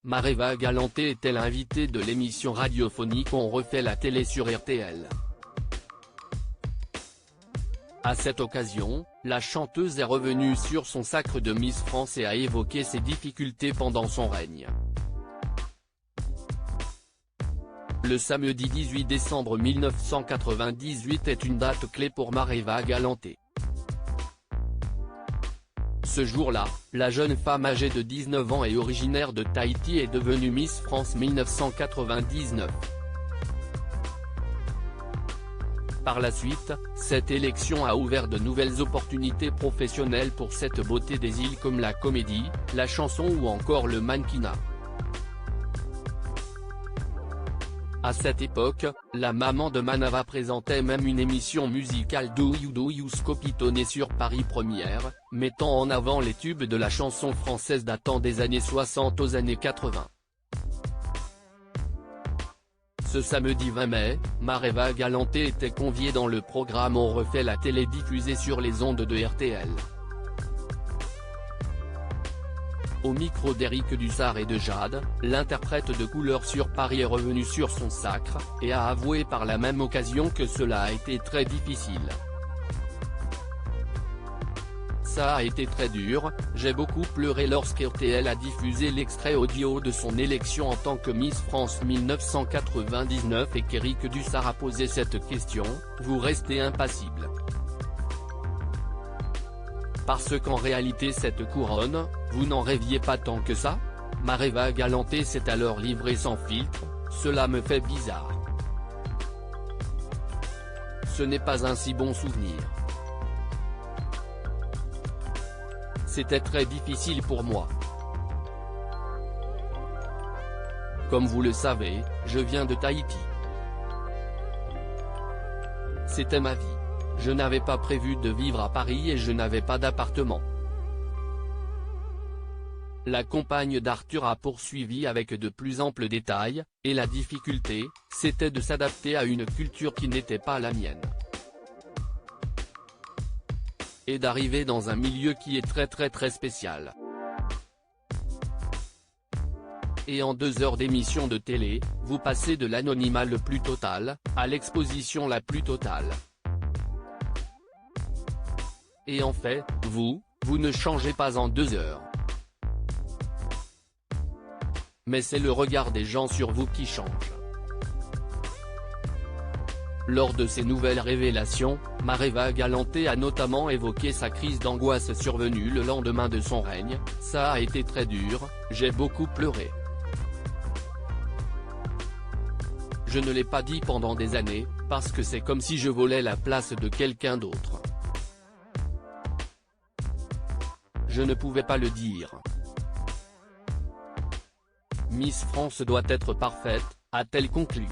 Maréva Galanté est-elle invitée de l'émission radiophonique On refait la télé sur RTL. À cette occasion, la chanteuse est revenue sur son sacre de Miss France et a évoqué ses difficultés pendant son règne. Le samedi 18 décembre 1998 est une date clé pour Maréva Galanté. Ce jour-là, la jeune femme âgée de 19 ans et originaire de Tahiti est devenue Miss France 1999. Par la suite, cette élection a ouvert de nouvelles opportunités professionnelles pour cette beauté des îles comme la comédie, la chanson ou encore le mannequinat. À cette époque, la maman de Manava présentait même une émission musicale Do You Scopitone sur Paris Première, mettant en avant les tubes de la chanson française datant des années 60 aux années 80. Ce samedi 20 mai, Maréva Galanté était conviée dans le programme On refait la télé diffusé sur les ondes de RTL. Au micro d'Éric Dussart et de Jade, l'interprète de Couleur sur Paris est revenue sur son sacre, et a avoué par la même occasion que cela a été très difficile. Ça a été très dur, j'ai beaucoup pleuré lorsqu'RTL a diffusé l'extrait audio de son élection en tant que Miss France 1999 et qu'Éric Dussart a posé cette question, vous restez impassible. Parce qu'en réalité cette couronne, vous n'en rêviez pas tant que ça ? Maréva Galanté s'est alors livrée sans filtre, cela me fait bizarre. Ce n'est pas un si bon souvenir. C'était très difficile pour moi. Comme vous le savez, je viens de Tahiti. C'était ma vie. Je n'avais pas prévu de vivre à Paris et je n'avais pas d'appartement. La compagne d'Arthur a poursuivi avec de plus amples détails, et la difficulté, c'était de s'adapter à une culture qui n'était pas la mienne. Et d'arriver dans un milieu qui est très spécial. Et en 2 heures d'émission de télé, vous passez de l'anonymat le plus total, à l'exposition la plus totale. Et en fait, vous ne changez pas en 2 heures. Mais c'est le regard des gens sur vous qui change. Lors de ces nouvelles révélations, Maréva Galanté a notamment évoqué sa crise d'angoisse survenue le lendemain de son règne, ça a été très dur, j'ai beaucoup pleuré. Je ne l'ai pas dit pendant des années, parce que c'est comme si je volais la place de quelqu'un d'autre. Je ne pouvais pas le dire. Miss France doit être parfaite, a-t-elle conclu.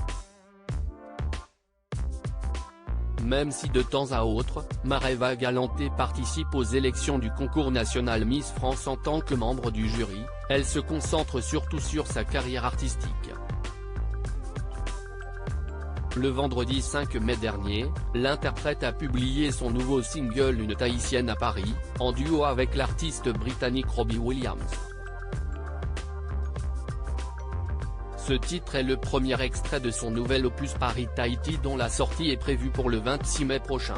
Même si de temps à autre, Maréva Galanté participe aux élections du concours national Miss France en tant que membre du jury, elle se concentre surtout sur sa carrière artistique. Le vendredi 5 mai dernier, l'interprète a publié son nouveau single Une Tahitienne à Paris, en duo avec l'artiste britannique Robbie Williams. Ce titre est le premier extrait de son nouvel opus Paris Tahiti dont la sortie est prévue pour le 26 mai prochain.